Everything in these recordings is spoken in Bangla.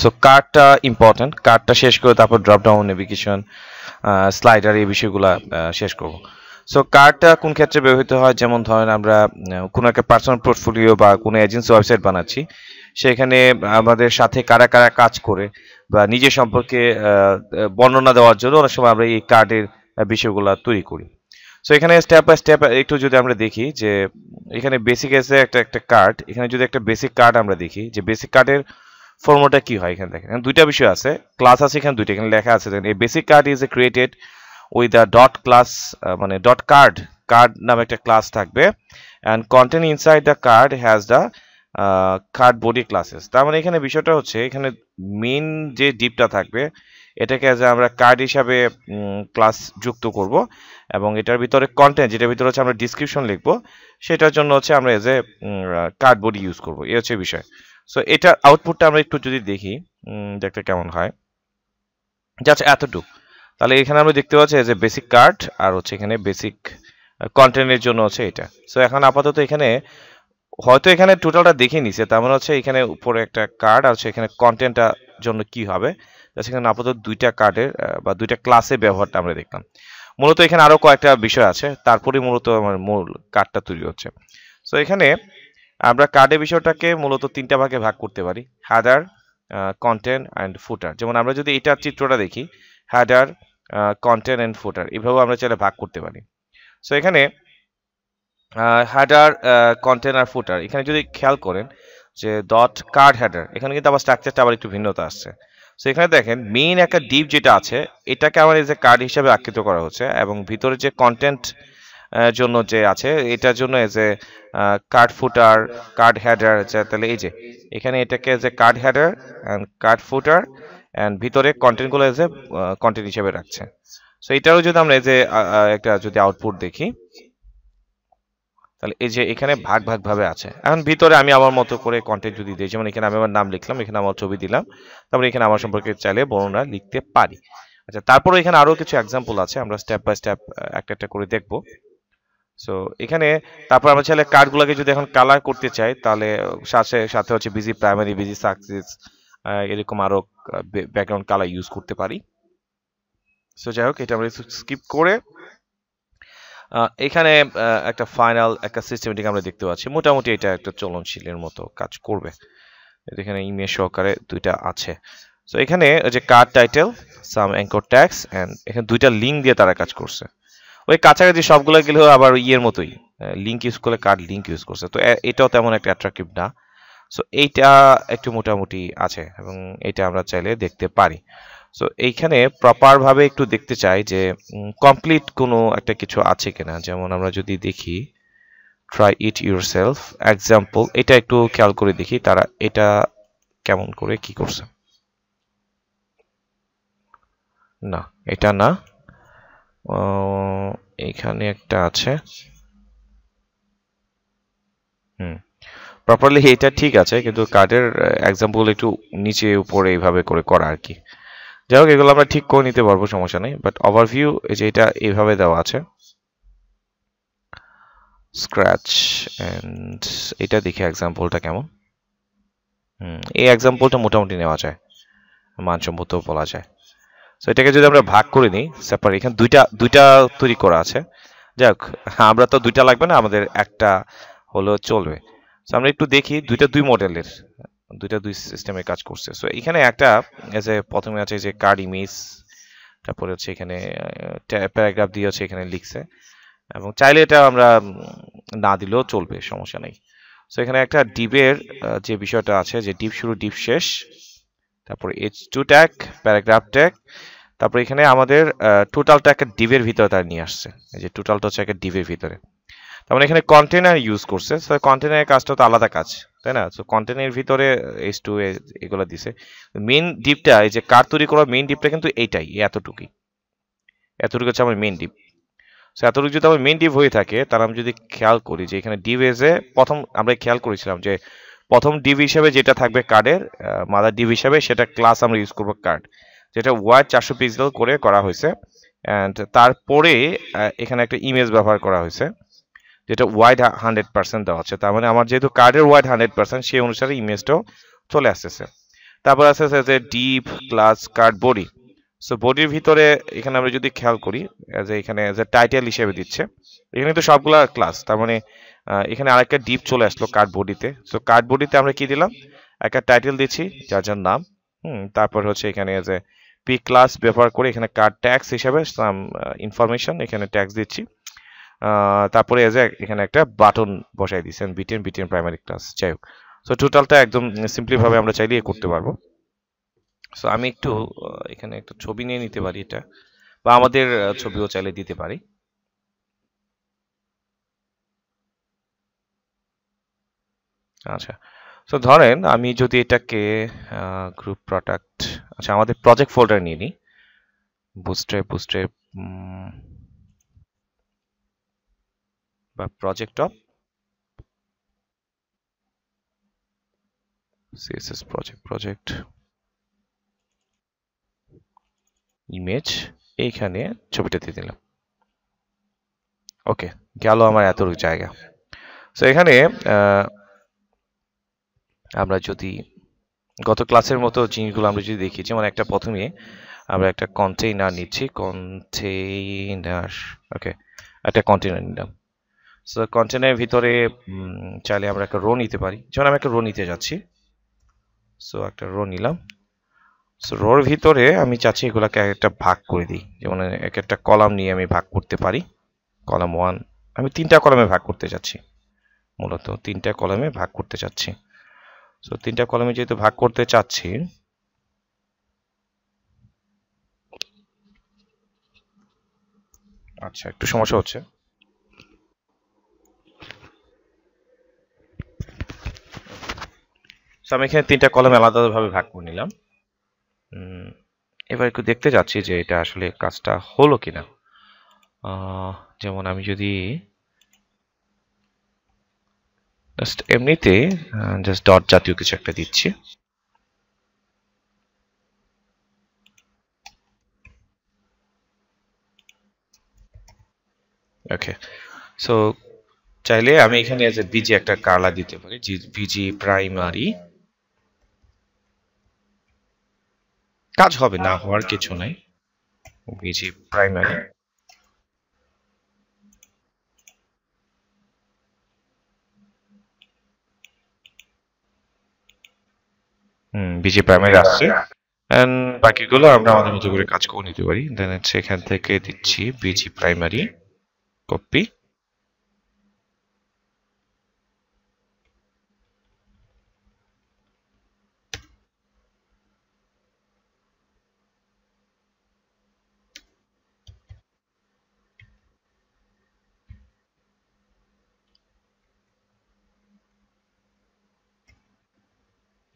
সো কার্ডটা ইম্পর্টেন্ট, কার্ডটা শেষ করে তারপর ড্রপ ডাউন নেভিগেশন স্লাইডার এই বিষয়গুলো শেষ করব। সো কার্ডটা কোন ক্ষেত্রে ব্যবহৃত হয়, যেমন ধরেন আমরা কোনো একটা পার্সোনাল পোর্টফোলিও বা কোনো এজেন্সি ওয়েবসাইট বানাচ্ছি, সেখানে আমাদের সাথে কারা কারা কাজ করে বা নিজের সম্পর্কে বর্ণনা দেওয়ার জন্য অনেক সময় আমরা এই কার্ডের বিষয়গুলো তৈরি করি। সো এখানে স্টেপ বাই স্টেপ একটু যদি আমরা দেখি যে এখানে বেসিক এসে একটা একটা কার্ড, এখানে যদি একটা বেসিক কার্ড আমরা দেখি যে বেসিক কার্ডের ফর্মুলাটা কি হয়, এখানে দেখেন দুইটা বিষয় আছে, ক্লাস আছে এখানে দুইটা, এখানে লেখা আছে দেখেন, এই basic card is created with a dot class, মানে ডট কার্ড, কার্ড নামে একটা ক্লাস থাকবে, and content inside the card has the card body classes. তার মানে এখানে বিষয়টা হচ্ছে এখানে মেইন যে ডিপটা থাকবে এটাকে আমরা কার্ড হিসাবে ক্লাস যুক্ত করব, এবং এটার ভিতরে কন্টেন্ট যেটার ভিতরে হচ্ছে আমরা ডিসক্রিপশন লিখবো, সেটার জন্য হচ্ছে আমরা as a card body use করবো, এই হচ্ছে বিষয়। সো এটার আউটপুটটা আমরা একটু যদি দেখি দেখতে কেমন হয়, জাস্ট এতটুকু। তাহলে এখানে আমরা দেখতে পাচ্ছি যে বেসিক কার্ড আর হচ্ছে এখানে বেসিক কন্টেন্টের জন্য হচ্ছে এটা। সো এখন আপাতত এখানে হয়তো এখানে টোটালটা দেখে নিছে, তার মানে হচ্ছে এখানে উপরে একটা কার্ড আর হচ্ছে এখানে কন্টেন্টটার জন্য কি হবে, সেখানে আপাতত দুইটা কার্ডের বা দুইটা ক্লাসের ব্যবহারটা আমরা দেখলাম। মূলত এখানে আরো কয়েকটা বিষয় আছে, তারপরে মূলত আমার মূল কার্ডটা তৈরি হচ্ছে। সো এখানে আমরা কার্ডের বিষয়টাকে মূলত তিনটা ভাগে ভাগ করতে পারি, হেডার, কন্টেন্ট অ্যান্ড ফুটার। যেমন আমরা যদি এটার চিত্রটা দেখি, হেডার, কন্টেন্ট অ্যান্ড ফুটার, এভাবেও আমরা চাইলে ভাগ করতে পারি। সো এখানে হেডার, কন্টেন্ট আর ফুটার, এখানে যদি খেয়াল করেন যে ডট কার্ড হেডার, এখানে কিন্তু আবার স্ট্রাকচারটা আবার একটু ভিন্নতা আসছে। সো এখানে দেখেন মেইন একটা ডিপ যেটা আছে এটাকে আমার এই যে কার্ড হিসাবে আকৃত করা হচ্ছে, এবং ভিতরে যে কন্টেন্ট জন্য যে আছে এটার জন্য এই যে কার্ড ফুটার, কার্ড হেডার, তাহলে এই যে এখানে এটাকে যে card header and card footer and ভিতরে কন্টেন্টগুলো এজ এ কন্টেন্ট হিসেবে রাখছে। সো এটারও যদি আমরা এই যে একটা যদি আউটপুট দেখি, তাহলে এই যে এখানে ভাগ ভাগ ভাবে আছে। এখন ভিতরে আমি আমার মতো করে কন্টেন্ট যদি দিই, যেমন এখানে আমি আমার নাম লিখলাম, এখানে আমার ছবি দিলাম, তারপরে এখানে আমার সম্পর্কে চাইলে বর্ণনা লিখতে পারি। আচ্ছা, তারপরে এখানে আরো কিছু এক্সাম্পল আছে, আমরা স্টেপ বাই স্টেপ একটা একটা করে দেখব। সো এখানে তারপর আমরা চাইলে কার্ডগুলোকে যদি এখন কালার করতে চাই, তাহলে সাথে সাথে হচ্ছে বিজি প্রাইমারি, বিজি সাকসেস, এরকম আরো ব্যাকগ্রাউন্ড কালার ইউজ করতে পারি। সো যাই হোক, এটা আমরা স্কিপ করে এখানে একটা ফাইনাল একটা সিস্টেমেটিক আমরা দেখতে পাচ্ছি, মোটামুটি এটা একটা চলনশীলের মতো কাজ করবে। এখানে ইমেজ সহকারে দুইটা আছে। সো এখানে যে card title, some anchor text, and এখানে দুইটা লিঙ্ক দিয়ে তারা কাজ করছে। ওই কাছাকাছি সবগুলো গেলেও আবার ইয়ের মতোই লিঙ্ক ইউজ করলে কার্ড লিঙ্ক ইউজ করছে, তো এটাও তেমন একটা অ্যাট্রাকটিভ না। সো এইটা একটু মোটামুটি আছে এবং এটা আমরা চাইলে দেখতে পারি। সো এইখানে প্রপার ভাবে একটু দেখতে চাই যে কমপ্লিট কোনো একটা কিছু আছে কিনা। যেমন আমরা যদি দেখি ট্রাই ইট ইউরসেলফ এক্সাম্পল, এটা একটু খেয়াল করে দেখি তারা এটা কেমন করে কি করছে। না, এটা না, এখানে একটা আছে, প্রপারলি এটা ঠিক আছে, কিন্তু কার্ডের এক্সাম্পল একটু নিচে উপরে এইভাবে করে করা আর কি। যাই হোক, এগুলো আমরা ঠিক করে নিতে পারবো, সমস্যা নেই। বাট ওভারভিউ এই যে এটা এইভাবে দেওয়া আছে, স্ক্র্যাচ, এন্ড এটা দেখি এক্সাম্পলটা কেমন। এই এক্সাম্পলটা মোটামুটি নেওয়া যায়, মানসম্মত বলা যায়। সো এটাকে যদি আমরা ভাগ করে নিই সেপারেট, এখানে দুইটা দুইটা তৈরি করা আছে। যাই হোক, আমরা তো দুইটা লাগবে না, আমাদের একটা হলো চলবে। সো আমরা একটু দেখি দুইটা দুই মডেলের, দুইটা দুই সিস্টেমে কাজ করছে। সো এখানে একটা এজ এ প্রথমে আছে যে কার্ড ইমেজ, তারপরে হচ্ছে এখানে প্যারাগ্রাফ দিয়ে হচ্ছে এখানে লিখছে, এবং চাইলে এটা আমরা না দিলেও চলবে, সমস্যা নেই। সো এখানে একটা ডিপের যে বিষয়টা আছে, যে ডিপ শুরু ডিপ শেষ, তারপরে H2 ট্যাগ, প্যারাগ্রাফ ট্যাগ, তারপরে এখানে আমাদের টোটালটা একটা ডিভের ভিতরে তার নিয়ে আসছে, এই যে টোটালটা হচ্ছে একটা ডিভের ভিতরে। তার মানে এখানে কন্টেনার ইউজ করছে। সো কন্টেনারের কাজটা তো আলাদা কাজ, তাই না? সো কন্টেনারের ভিতরে H2 এগুলো দিছে। মেইন ডিপটা, এই যে কার্ড তৈরি করা মেইন ডিপটা কিন্তু এইটাই, এতটুকুই, এতটুকু হচ্ছে আমার মেইন ডিপ। সো এতটুকু যদি আমার মেইন ডিপ হয়ে থাকে, তাহলে আমি যদি খেয়াল করি যে এখানে ডিভ এজে প্রথম আমরা খেয়াল করেছিলাম যে প্রথম ডিভ হিসেবে যেটা থাকবে কার্ডের মাদার ডিভ হিসেবে, সেটা ক্লাস আমরা ইউজ করবো কার্ড, যেটা ওয়াইড 400 পিক্সেল করে করা হয়েছে। অ্যান্ড তারপরে এখানে একটা ইমেজ ব্যবহার করা হয়েছে, যেটা ওয়াইড 100% দেওয়া হচ্ছে। তার মানে আমার যেহেতু কার্ডের ওয়াইড 100%, সেই অনুসারে ইমেজটাও চলে আসতেছে। তারপর আছে যে deep class card body. So বডির ভিতরে এখানে আমরা যদি খেয়াল করি যে এখানে যে টাইটেল হিসেবে দিচ্ছে, এখানে তো সবগুলা ক্লাস, তার মানে এখানে আরেকটা ডিপ চলে আসলো কার্ড বডিতে। সো কার্ড বডিতে আমরা কি দিলাম, একটা টাইটেল দিচ্ছি যার যার নাম, তারপর হচ্ছে এখানে যে পি ক্লাস ব্যবহার করে এখানে কার্ড ট্যাক্স হিসেবে সাম ইনফরমেশন এখানে ট্যাক্স দিচ্ছি। তারপরে যে এখানে একটা বাটন বসাই দিচ্ছেন বিটেন বিটেন প্রাইমারি ক্লাস, যাই হোক। সো টোটালটা একদম সিম্পলি ভাবে আমরা চাইলে করতে পারবো। সো আমি একটু এখানে একটা ছবি নিয়ে নিতে পারি এটা, বা আমাদের ছবিও চাইলে দিতে পারি। আচ্ছা, সো ধরেন আমি যদি এটাকে গ্রুপ প্রোডাক্ট, আচ্ছা আমাদের প্রজেক্ট ফোল্ডার নিয়ে নিই, বুস্ট্র্যাপ বুস্ট্র্যাপ বা project of CSS project image, এইখানে ছবিটা দিয়ে দিলাম। ওকে, গেল আমার এতটুকু জায়গা। সো এখানে আমরা যদি গত ক্লাসের মতো জিনিসগুলো আমরা যদি দেখি, যেমন একটা প্রথমে আমরা একটা কন্টেইনার নিচ্ছি, কন্টেইনার, ওকে একটা কন্টেইনার নিলাম। সো কন্টেইনারের ভিতরে চাইলে আমরা একটা রো নিতে পারি, যেমন আমি একটা রো নিতে যাচ্ছি। সো একটা রো নিলাম। সো রোর ভিতরে আমি চাচ্ছি এগুলাকে একটা ভাগ করে দিই, যেমন এক একটা কলাম নিয়ে আমি ভাগ করতে পারি। কলাম 1 আমি 3টা কলামে ভাগ করতে চাচ্ছি, মূলত 3টা কলামে ভাগ করতে চাচ্ছি। সো 3টা কলামে যেহেতু ভাগ করতে চাচ্ছি, আচ্ছা একটু সমস্যা হচ্ছে। সো আমি এখানে 3টা কলামে আলাদাভাবে ভাগ করে নিলাম। এবার একটু দেখতে যাচ্ছি যে এটা আসলে কাজটা হলো কিনা। যেমন আমি যদি জাস্ট এমনিতে জাস্ট ডট জাতীয় কিছু একটা দিচ্ছি, ওকে। সো চাইলে আমি এখানে এজ এ বিজি একটা কার্লা দিতে পারি, বিজি প্রাইমারি, কাজ হবে না হওয়ার কিছু নাই, বিজি প্রাইমারি। বিজি প্রাইমারি আসছে, এন্ড বাকিগুলো আমরা আমাদের মতো করে কাজ করে নিতে পারি। দেন সেখান থেকে দিচ্ছি বিজি প্রাইমারি কপি,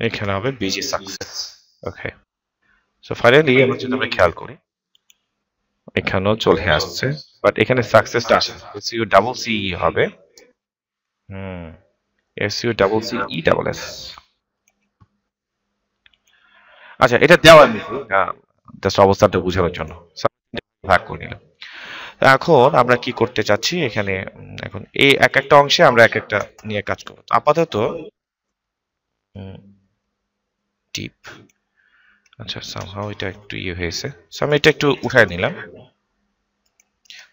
এখানে হবে বিজি সাকসেস। ওকে, সো ফাইনালি আমরা যদি আমরা খেয়াল করি এখানেও চলে আসছে, বাট এখানে সাকসেসটা আসে এসইউ ডাবল সি হবে, S U double C E double S. আচ্ছা, এটা দেওয়া জাস্ট অবস্থাটা বোঝানোর জন্য ভাগ করে নিলাম। এখন আমরা কি করতে চাচ্ছি এখানে, এখন এই এক একটা অংশে আমরা এক একটা নিয়ে কাজ করব। আপাতত ডিপ, আচ্ছা সামহাউ এটা একটু ইয়ে হয়েছে, সো আমি এটা একটু উঠায় নিলাম।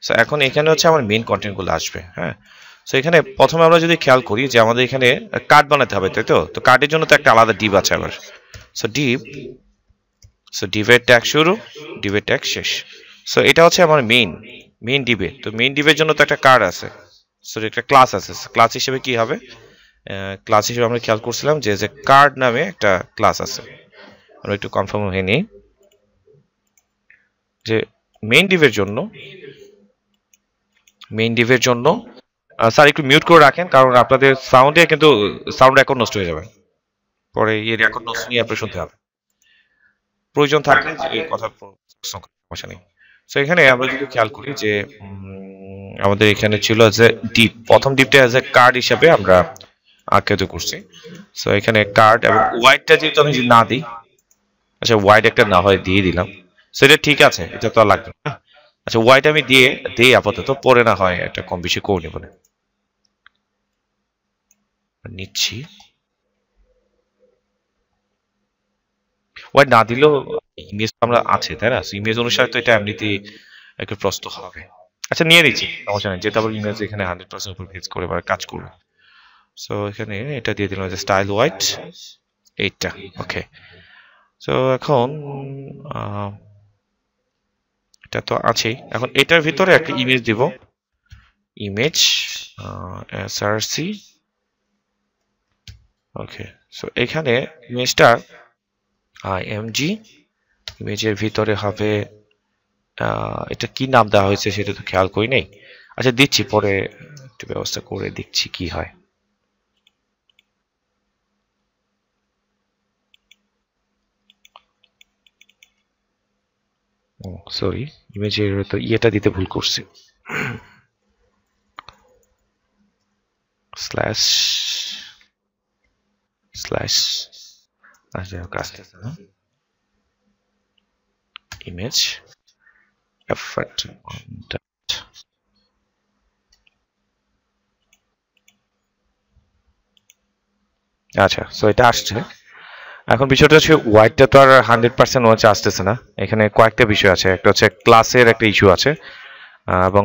সো এখন এখানে হচ্ছে আমার মেইন কন্টেন্ট গুলো আসবে, হ্যাঁ। সো এখানে প্রথমে আমরা যদি খেয়াল করি যে আমাদের এখানে কার্ড বানাতে হবে, তাই তো? তো কার্ডের জন্য তো একটা আলাদা ডিপ আছে আবার। সো ডিপ, সো ডিভের ট্যাগ শুরু, ডিভের ট্যাগ শেষ। সো এটা হচ্ছে আমার মেইন ডিভে। তো মেইন ডিভের জন্য তো একটা কার্ড আছে, সো একটা ক্লাস আছে। ক্লাস হিসেবে কি হবে, ক্লাস হিসেবে আমরা খেয়াল করছিলাম যে যে কার্ড নামে একটা ক্লাস আছে। আমরা একটু কনফার্ম হয়ে নিই যে মেইন ডিভের জন্য স্যার একটু মিউট করে রাখেন, কারণ আপনাদের সাউন্ডে কিন্তু সাউন্ড রেকর্ড নষ্ট হয়ে যাবে, পরে এই রেকর্ড নষ্ট নিয়ে আপনার শুনতে হবে। প্রয়োজন থাকলে এই কথা সমস্যা নেই। সো এখানে আমরা যদি খেয়াল করি যে আমাদের এখানে ছিল যে ডিপ, প্রথম ডিপটা এজ এ কার্ড হিসাবে আমরা আখ্যায়িত করছি। সো এখানে কার্ড এবং ওয়াইডটা যেহেতু আমি না দিই, আচ্ছা ওয়াইড একটা না হয় দিয়ে দিলাম, সো এটা ঠিক আছে, এটা তো আর লাগবে না। আচ্ছা ওয়াইড আমি দিই আপাতত, পরে না হয় একটা কম বেশি করে নেব নিচ্ছি। হোয়াইট না দিলেও ইমেজ আমরা আছে তাই না, ইমেজ অনুসারে তো এটা এমনিতেই একটু প্রস্ত হবে। আচ্ছা নিয়ে নিচ্ছি, সমস্যা নেই, যেহেতু আবার ইমেজ এখানে 100% উপর বেস করে এবার কাজ করবে। সো এখানে এটা দিয়ে দিলাম যে স্টাইল হোয়াইট, এইটা ওকে। সো এখন এটা তো আছেই, এখন এটার ভিতরে একটা ইমেজ দিব, ইমেজ এসআরসি ওকে। সো এখানে ইমেজটা আইএমজি, ইমেজের ভিতরে হবে এটা কি নাম দেওয়া হয়েছে সেটা তো খেয়াল করি নাই। আচ্ছা দিচ্ছি, পরে একটু ব্যবস্থা করে দেখছি কি হয়। সরি, ইমেজের তো ইয়েটা দিতে ভুল করছি, স্ল্যাশ স্ল্যাশ আসতেছে না, ইমেজ এফেক্ট। আচ্ছা সো এটা আসছে। এখন বিষয়টা হচ্ছে হোয়াইটটা তো আর 100% হচ্ছে আসতেছে না, এখানে কয়েকটা বিষয় আছে, একটা হচ্ছে ক্লাসের একটা ইস্যু আছে, এবং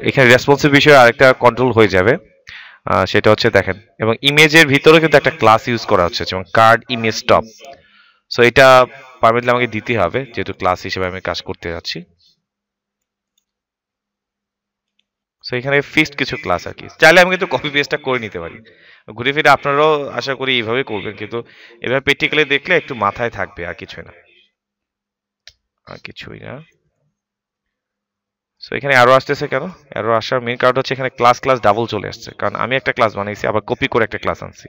এখানে রেসপন্সিভ বিষয়ে আরেকটা কন্ট্রোল হয়ে যাবে, সেটা হচ্ছে দেখেন, এবং ইমেজের ভিতরে কিন্তু একটা ক্লাস ইউজ করা হচ্ছে যেমন কার্ড ইমেজ টপ। সো এটা পারমিটলি আমাকে দিতে হবে যেহেতু ক্লাস হিসেবে আমি কাজ করতে যাচ্ছি। সো এখানে ফিক্সড কিছু ক্লাস আর কি, চাইলে আমি কিন্তু কপি পেস্টটা করে নিতে পারি, ঘুরে ফিরে আপনারাও আশা করি এইভাবে করবেন, কিন্তু এভাবে প্র্যাকটিক্যালি দেখলে একটু মাথায় থাকবে, আর কিছুই না, আর কিছুই না। সো এখানে অ্যারো আসতেছে কেন? অ্যারো আসার মেইন কারণ হচ্ছে এখানে ক্লাস ক্লাস ডাবল চলে আসছে, কারণ আমি একটা ক্লাস বানাইছি আবার কপি করে একটা ক্লাস আনছি,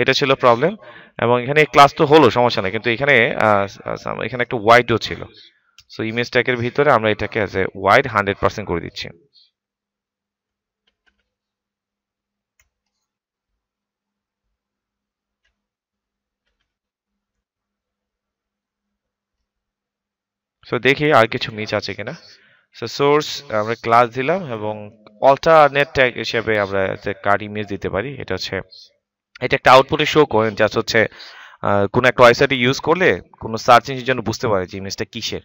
এটা ছিল প্রবলেম। এবং এখানে ক্লাস তো হলো সমস্যা নেই, কিন্তু এখানে এখানে একটা ওয়াইডও ছিল। সো ইমেজ ট্যাগের ভিতরে আমরা এটাকে অ্যাজ এ ওয়াইড 100% করে দিচ্ছি। সো দেখি আর কিছু মিস আছে কিনা। সো সোর্স আমরা ক্লাস দিলাম, এবং অল্টারনেট ট্যাগ হিসেবে আমরা কার্ড ইমেজ দিতে পারি, এটা হচ্ছে এটা একটা আউটপুটে শো করেন, জাস্ট হচ্ছে কোনো একটা ওয়েবসাইটে ইউজ করলে কোনো সার্চ ইঞ্জিন যেন বুঝতে পারে যে ইমেজটা কিসের,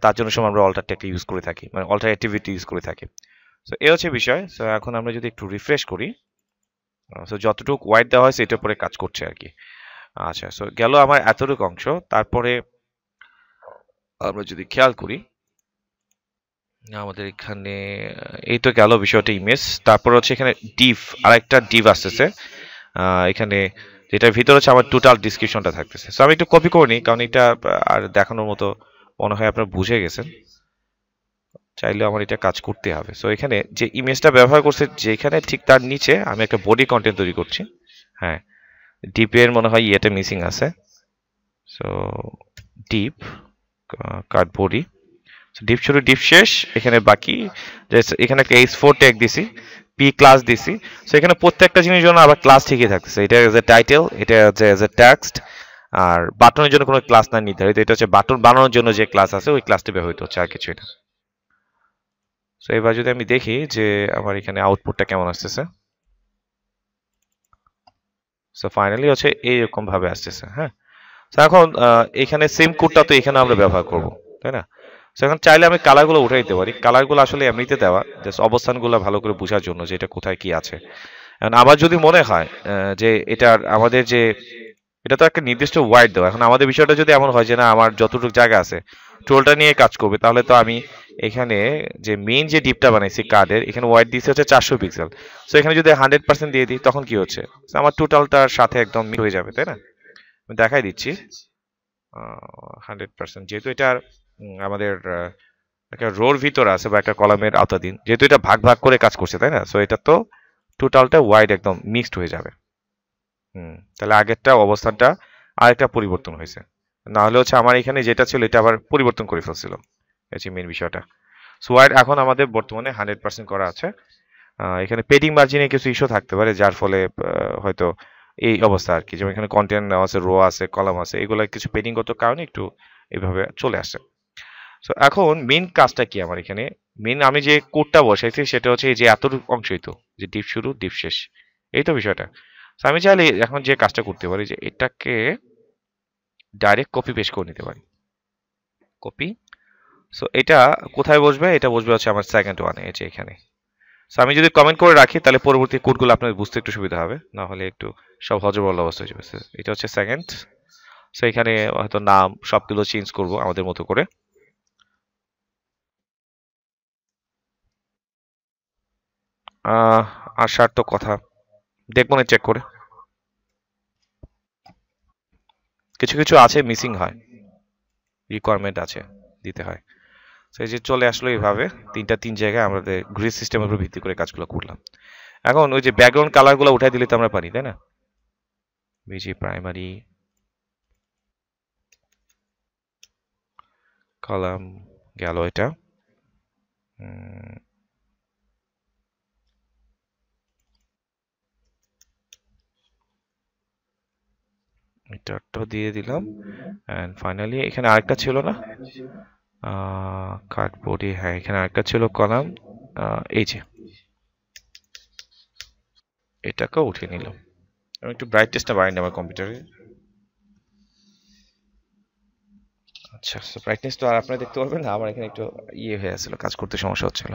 তার জন্য সময় আমরা অল্টার ট্যাগটা ইউজ করে থাকি, মানে অল্টার অ্যাক্টিভিটি ইউজ করে থাকি। সো এ হচ্ছে বিষয়। সো এখন আমরা যদি একটু রিফ্রেশ করি, সো যতটুকু ওয়াইড দেওয়া হয়েছে এটার পরে কাজ করছে আর কি। আচ্ছা সো গেল আমার এতটুকু অংশ, তারপরে আমরা যদি খেয়াল করি আমাদের এখানে এই তো গেল বিষয়টা ইমেজ, তারপর হচ্ছে এখানে ডিভ, আরেকটা ডিভ আসতেছে এখানে, যেটার ভিতরে হচ্ছে আমার টোটাল ডিসক্রিপশনটা থাকতেছে। সো আমি একটু কপি করে নিই, কারণ এটা আর দেখানোর মতো মনে হয় আপনারা বুঝে গেছেন, চাইলে আমার এটা কাজ করতে হবে। সো এখানে যে ইমেজটা ব্যবহার করছে যেখানে ঠিক তার নিচে আমি একটা বডি কন্টেন্ট তৈরি করছি। হ্যাঁ, ডিপের মনে হয় ইয়েটা মিসিং আছে। So deep card body, deep শুরু ডিপ শেষ, এখানে বাকি এখানে একটা H4 ট্যাগ দিছি, পি ক্লাস দিছি। সো এখানে প্রত্যেকটা জিনিসের জন্য আবার ক্লাস ঠিকই থাকতেছে, এটা এজ এ টাইটেল, এটা হচ্ছে এজ এ টেক্সট, আর বাটনের জন্য কোনো ক্লাস না নির্ধারিত, এটা হচ্ছে বাটন বানানোর জন্য যে ক্লাস আছে ওই ক্লাসটি ব্যবহৃত হচ্ছে, আর কিছুই না। সো এবার যদি আমি দেখি যে আমার এখানে আউটপুটটা কেমন আসতেছে, সো ফাইনালি হচ্ছে এইরকম ভাবে আসতেছে। হ্যাঁ, তো এখন এখানে সেম কোডটা তো এখানে আমরা ব্যবহার করব, তাই না? সো এখন চাইলে আমি কালারগুলো উঠে দিতে পারি, কালারগুলো আসলে এমনিতে দেওয়া জাস্ট অবস্থানগুলো ভালো করে বোঝার জন্য যে এটা কোথায় কি আছে। এখন আমার যদি মনে হয় যে এটার আমাদের যে এটা তো একটা নির্দিষ্ট ওয়াইড দেওয়া, এখন আমাদের বিষয়টা যদি এমন হয় যে না আমার যতটুকু জায়গা আছে টোলটা নিয়ে কাজ করবে, তাহলে তো আমি এখানে যে মেইন যে ডিপটা বানাইছি কার্ডের, এখানে ওয়াইড দিচ্ছে হচ্ছে 400 পিক্সেল। সো এখানে যদি 100% দিয়ে দিই তখন কি হচ্ছে, আমার টোটালটার সাথে একদম মিল হয়ে যাবে, তাই না? আমি দেখাই দিচ্ছি 100%, যেহেতু এটা আমাদের একটা রোর ভিতরে আছে বা একটা কলামের আওতাধীন, যেহেতু এটা ভাগ ভাগ করে কাজ করছে, তাই না? সো এটা তো টোটালটা ওয়াইড একদম মিক্সড হয়ে যাবে। তাহলে আগেরটা অবস্থানটা আরেকটা পরিবর্তন হয়েছে, না হলে হচ্ছে আমার এখানে যেটা ছিল এটা আবার পরিবর্তন করে ফেলছিল, এই মেন বিষয়টা। সো ওয়াইড এখন আমাদের বর্তমানে 100% করা আছে। এখানে পেডিং মার্জিনে কিছু ইস্যু থাকতে পারে যার ফলে হয়তো এই অবস্থা আর কি, যেমন এখানে কন্টেন্ট আছে, রো আছে, কলাম আছে, এগুলো কিছু পেডিংগত কারণে একটু এইভাবে চলে আসে। সো এখন মেইন কাজটা কি আমার এখানে, মেইন আমি যে কোডটা বসাইছি সেটা হচ্ছে এই যে এতটুকু অংশই তো, যে ডিপ শুরু ডিপ শেষ, এই তো বিষয়টা। সো আমি চাইলে এখন যে কাজটা করতে পারি যে এটাকে ডাইরেক্ট কপি পেস্ট করে নিতে পারি। কপি। সো এটা কোথায় বসবে? এটা বসবে হচ্ছে আমার সেকেন্ড ওয়ানে, এই যে এখানে। সো আমি যদি কমেন্ট করে রাখি তাহলে পরবর্তী কোডগুলো আপনার বুঝতে একটু সুবিধা হবে, না হলে একটু সব হজবরল অবস্থা হয়ে যাবে। So, এটা হচ্ছে সেকেন্ড। সো এখানে হয়তো নাম সবগুলো চেঞ্জ করব আমাদের মতো করে। আর সার তো কথা দেখবো না চেক করে, কিছু কিছু আছে মিসিং হয়, রিকোয়ারমেন্ট আছে, দিতে হয়। তো এই যে চলে আসলো এইভাবে তিন জায়গায় আমাদের গ্রিড সিস্টেমের উপর ভিত্তি করে কাজগুলো করলাম। এখন ওই যে ব্যাকগ্রাউন্ড কালারগুলো উঠাই দিলে তো আমরা পারি, তাই না? বিজি প্রাইমারি কলাম গেল এটা। উম, এটারটা দিয়ে দিলাম। এন্ড ফাইনালি এখানে আরেকটা ছিল না, কার্ডবোর্ডে, হ্যাঁ এখানে আরেকটা ছিল কলাম, এই যে এটাকেও উঠিয়ে নিলাম। আমি একটু ব্রাইটনেসটা বাড়াই আমার কম্পিউটারে। আচ্ছা, ব্রাইটনেস তো আর আপনারা দেখতে পারবেন না, আমার এখানে একটু ইয়ে হয়ে আসছিল, কাজ করতে সমস্যা হচ্ছিল।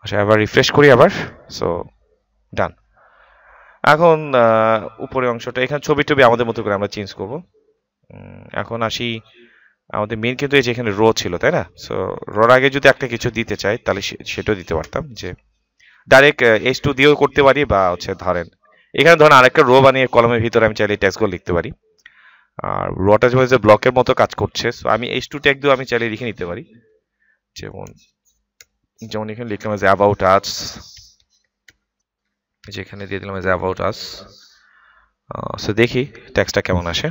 আচ্ছা, আবার রিফ্রেশ করি আবার। সো ডান। এখন উপরের অংশটা, এখানে ছবি টবি আমাদের মতো করে আমরা চেঞ্জ করব। এখন আসি, আমাদের মেন কিন্তু এই যে এখানে রো ছিল, তাই না? সো রোর আগে যদি একটা কিছু দিতে চাই তাহলে সেটাও দিতে পারতাম, যে ডাইরেক্ট H2 দিয়েও করতে পারি, বা হচ্ছে ধরেন এখানে ধরেন আরেকটা রো বানিয়ে কলমের ভিতরে আমি চাইলে ট্যাক্সগুলো লিখতে পারি। আর রোটা যে ব্লকের মতো কাজ করছে, সো আমি H2 ট্যাগ দিয়ে আমি চাইলে লিখে নিতে পারি। যেমন যেমন এখানে লিখলাম যে অ্যাবাউট আস, যেখানে দিয়ে দিলাম যে অ্যাবাউট আস। সো দেখি ট্যাক্সটা কেমন আসে।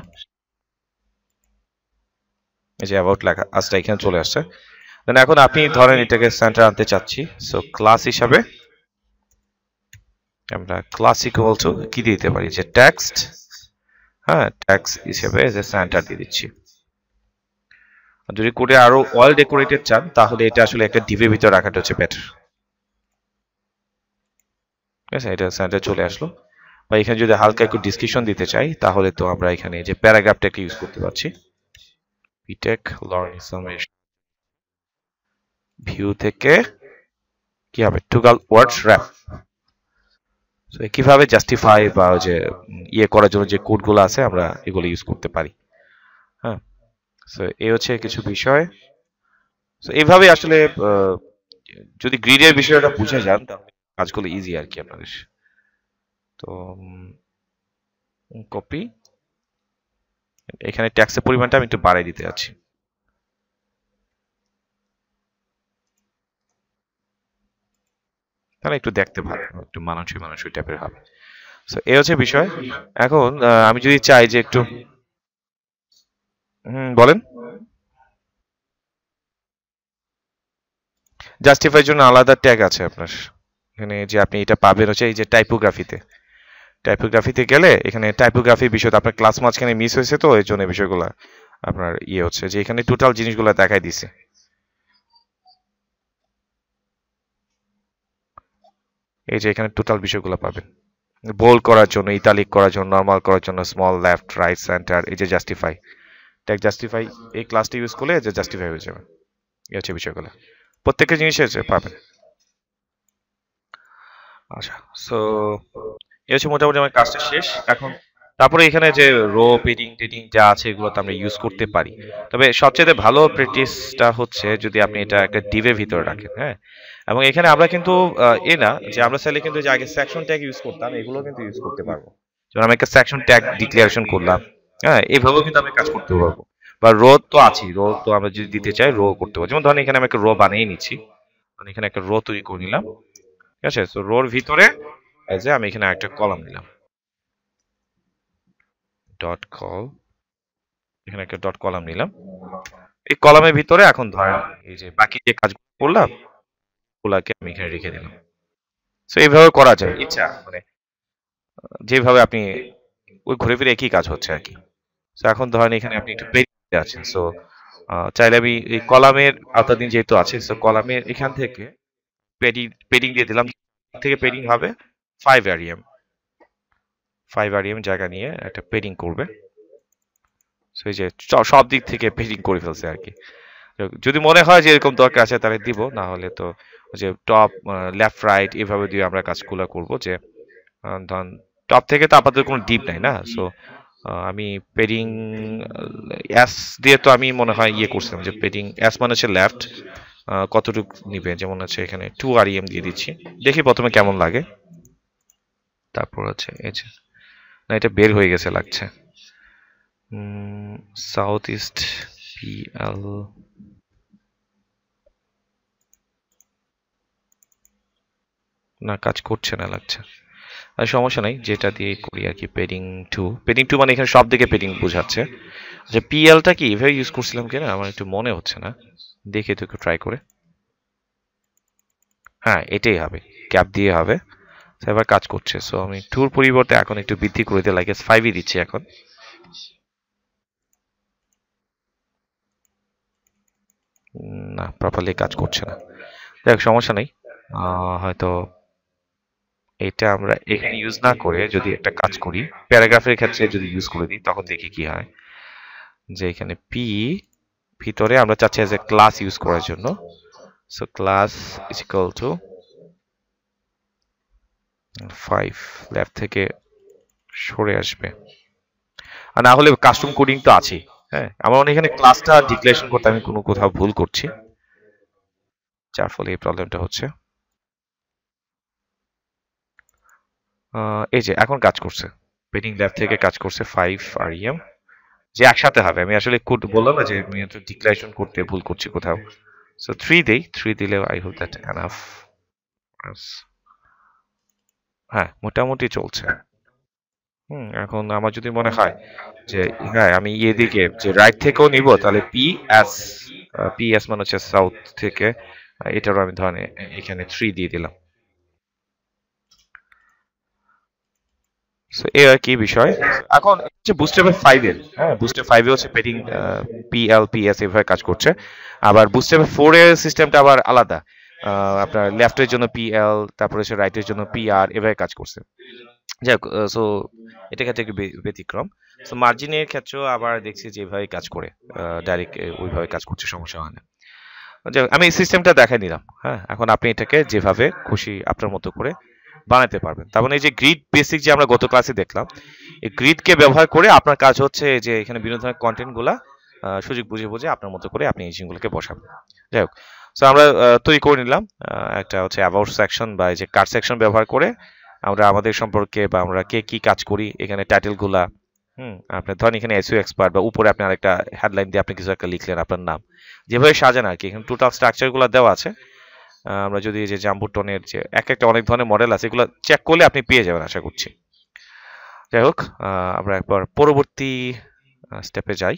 এই যে অ্যাবাউট লেখা আসটা এখানে চলে আসছে। দেন এখন আপনি ধরেন এটাকে সেন্টার আনতে চাচ্ছি, সো ক্লাস হিসাবে আমরা ক্লাস ইকুয়াল টু কি দিতে পারি, যে টেক্সট, হ্যাঁ ট্যাক্স হিসেবে যে সেন্টার দিয়ে দিচ্ছি। যদি কোডে আরো ওয়েল ডেকোরেটেড চান তাহলে এটা আসলে একটা ডিভের ভিতর রাখাটা হচ্ছে বেটার। ঠিক আছে, এটা সেন্টার চলে আসলো। বা এখানে যদি হালকা একটু ডিসক্রিপশন দিতে চাই তাহলে তো আমরা এখানে যে প্যারাগ্রাফটাকে ইউজ করতে পারছি। বিটেক লার্নিং সামেশন ভিউ থেকে কি হবে, টুগল ওয়ার্ডস র‍্যাপ। সো কিভাবে জাস্টিফাই বা যে ইয়ে করার জন্য যে কোডগুলো আছে আমরা এগুলো ইউজ করতে পারি। হ্যাঁ, সো এই হচ্ছে কিছু বিষয়। সো এইভাবে আসলে আহ, যদি গ্রিডের বিষয়টা বুঝে যান তাহলে কাজগুলো ইজি আর কি আপনাদের। তো কপি, এখানে ট্যাক্সের পরিমাণটা আমি একটু বাড়াই দিতে যাচ্ছি, তাহলে একটু দেখতে ভালো, একটু মানানসই মানানসই টাইপের হবে। সো এই হচ্ছে বিষয়। এখন আমি যদি চাই যে একটু, বলেন। জাস্টিফাইয়ের জন্য আলাদা ট্যাগ আছে আপনার এখানে, যে আপনি এটা পাবেন হচ্ছে এই যে টাইপোগ্রাফিতে। টাইপোগ্রাফিতে গেলে এখানে টাইপোগ্রাফির বিষয় আপনার ক্লাস মাঝখানে মিস হয়েছে, তো এই জন্য বিষয়গুলো আপনার ইয়ে হচ্ছে যে এখানে টোটাল জিনিসগুলো দেখাই দিছে। এই যে এখানে টোটাল বিষয়গুলো পাবেন, বোল্ড করার জন্য, ইতালিক করার জন্য, নর্মাল করার জন্য, স্মল, লেফট, রাইট, সেন্টার, এই যে জাস্টিফাই, ট্যাগ জাস্টিফাই, এই ক্লাসটা ইউজ করলে যে জাস্টিফাই হয়ে যাবে। এই হচ্ছে বিষয়গুলো, প্রত্যেকটা জিনিস আছে পাবেন। আচ্ছা, সো এই হচ্ছে মোটামুটি আমার কাজটা শেষ এখন। তারপরে এখানে যে রো পেডিং টেডিং যা আছে এগুলো তো আমরা ইউজ করতে পারি। তবে সবচেয়ে ভালো প্র্যাকটিসটা হচ্ছে যদি আপনি এটা একটা ডিভের ভিতরে রাখেন, হ্যাঁ। এবং এখানে আমরা কিন্তু এ না যে আমরা চাইলে কিন্তু যে আগে সেকশন ট্যাগ ইউজ করতাম এগুলো কিন্তু ইউজ করতে পারবো। যেমন আমি একটা সেকশন ট্যাগ ডিক্লারেশন করলাম, হ্যাঁ এইভাবেও কিন্তু আমি কাজ করতে পারবো। বা রো তো আছেই, রো তো আমরা যদি দিতে চাই রো করতে পারবো। যেমন ধরেন এখানে আমি একটা রো বানিয়ে নিচ্ছি, এখানে একটা রো তৈরি করে নিলাম। ঠিক আছে, তো রোর ভিতরে এই যে আমি এখানে একটা কলাম দিলাম, ডট কল, এখানে একটা ডট কলাম নিলাম। এই কলামের ভিতরে এখন ধরেন এই যে বাকি যে কাজগুলো করলাম ওগুলাকে আমি এখানে রেখে দিলাম। সো এইভাবে করা যায়, ইচ্ছা মানে যেভাবে আপনি ওই ঘুরে ফিরে একই কাজ হচ্ছে আর কি। সো এখন ধরেন এখানে আপনি একটু পেরিয়ে আছেন, সো চাইলে আমি এই কলামের আওতাধীন যেহেতু আছে, সো কলামের এখান থেকে পেডিং পেডিং দিয়ে দিলাম, থেকে পেডিং হবে 5 rem, 5 rem জায়গা নিয়ে একটা পেডিং করবে। সো এই যে সব দিক থেকে পেডিং করে ফেলছে আর কি। যদি মনে হয় যে এরকম দরকার আছে তাহলে দিব, না হলে তো ওই যে টপ লেফট রাইট এভাবে দিয়ে আমরা কাজগুলো করব। যে ধন টপ থেকে তো আপাতত কোনো ডিপ নাই না, সো আমি পেডিং এস দিয়ে তো আমি মনে হয় ইয়ে করছিলাম যে পেডিং এস মানে হচ্ছে লেফট, কতটুকু নিবে, যেমন হচ্ছে এখানে 2 REM দিয়ে দিচ্ছি, দেখি প্রথমে কেমন লাগে। তারপর হচ্ছে এই যে, না এটা বের হয়ে গেছে লাগছে, সাউথ ইস্ট PL, না কাজ করছে না লাগছে। আর সমস্যা নাই, যেটা দিয়ে করি আর কি, পেডিং টু মানে এখানে সব দিকে পেডিং বোঝাচ্ছে। আচ্ছা PLটা কি এভাবে ইউজ করছিলাম কিনা আমার একটু মনে হচ্ছে না, দেখে তো একটু ট্রাই করে। হ্যাঁ এটাই হবে, ক্যাপ দিয়ে হবে। এবার কাজ করছে, সো আমি টুর পরিবর্তে এখন একটু বৃদ্ধি করে দিয়ে লাগে 5ই দিচ্ছি এখন। না প্রপারলি কাজ করছে না, দেখ সমস্যা নেই। হয়তো এটা আমরা এখানে ইউজ না করে যদি একটা কাজ করি, প্যারাগ্রাফের ক্ষেত্রে যদি ইউজ করে দিই তখন দেখি কি হয়। যে এখানে ভিতরে আমরা চাচ্ছি এজ এ ক্লাস ইউজ করার জন্য, so class is equal to 5, left থেকে সরে আসবে। আর না হলে কাস্টম কোডিং তো আছেই। হ্যাঁ আমার মনে হয় এখানে ক্লাসটা ডিক্লারেশন করতে আমি কোথাও ভুল করছি, যার ফলে এই প্রবলেমটা হচ্ছে। এই যে এখন কাজ করছে, পেডিং লেফট থেকে কাজ করছে 5 REM, যে একসাথে হবে। আমি আসলে কোড বললাম না যে আমি একটু ডিক্লারেশন করতে ভুল করছি কোথাও, সো 3 দেই, 3 দিলে আই হোপ দ্যাট এনাফ। হ্যাঁ মোটামুটি চলছে। এখন আমার যদি মনে হয় যে হ্যাঁ আমি এদিকে যে রাইট থেকেও নিব, তাহলে PS মানে হচ্ছে সাউথ থেকে, এটারও আমি ধরেন এখানে 3 দিয়ে দিলাম। সো এই আর কি বিষয়। এখন হচ্ছে বুস্ট্র্যাপ 5 এর, হ্যাঁ বুস্ট্র্যাপ 5 এ হচ্ছে পেডিং PL PS এভাবে কাজ করছে। আবার বুস্ট্র্যাপ 4 এর সিস্টেমটা আবার আলাদা, আপনার লেফটের জন্য PL, তারপরে হচ্ছে রাইটের জন্য PR এভাবে কাজ করছে। যাই হোক, সো এটা ক্ষেত্রে একটু ব্যতিক্রম। সো মার্জিনের ক্ষেত্রেও আবার দেখছি যে এভাবে কাজ করে, ডাইরেক্ট ওইভাবে কাজ করছে, সমস্যা হয় না। যাই হোক, আমি এই সিস্টেমটা দেখাই নিলাম। হ্যাঁ এখন আপনি এটাকে যেভাবে খুশি আপনার মতো করে বানাতে পারবেন। তার মানে এই যে গ্রিড বেসিক যে আমরা গত ক্লাসে দেখলাম, এই গ্রিডকে ব্যবহার করে আপনার কাজ হচ্ছে যে এখানে বিভিন্ন ধরনের কন্টেন্ট গুলা সুযোগ বুঝে বুঝে আপনার মতো করে আপনি এই জিনিসগুলোকে বসাবেন। যাই হোক, সো আমরা তৈরি করে নিলাম একটা হচ্ছে অ্যাবাউট সেকশন বা এই যে কার্ড সেকশন ব্যবহার করে আমরা আমাদের সম্পর্কে বা আমরা কে কি কাজ করি, এখানে টাইটেল গুলা, আপনি ধরেন এখানে এসইও এক্সপার্ট, বা উপরে আপনি আরেকটা হেডলাইন দিয়ে আপনি কিছু একটা লিখলেন আপনার নাম, যেভাবে সাজান আর কি। এখানে টোটাল স্ট্রাকচার গুলো দেওয়া আছে। আমরা যদি এই যে জাম্বুটনের যে একটা অনেক ধরনের মডেল আছে, এগুলো চেক করলে আপনি পেয়ে যাবেন আশা করছি। যাই হোক, আমরা একবার পরবর্তী স্টেপে যাই।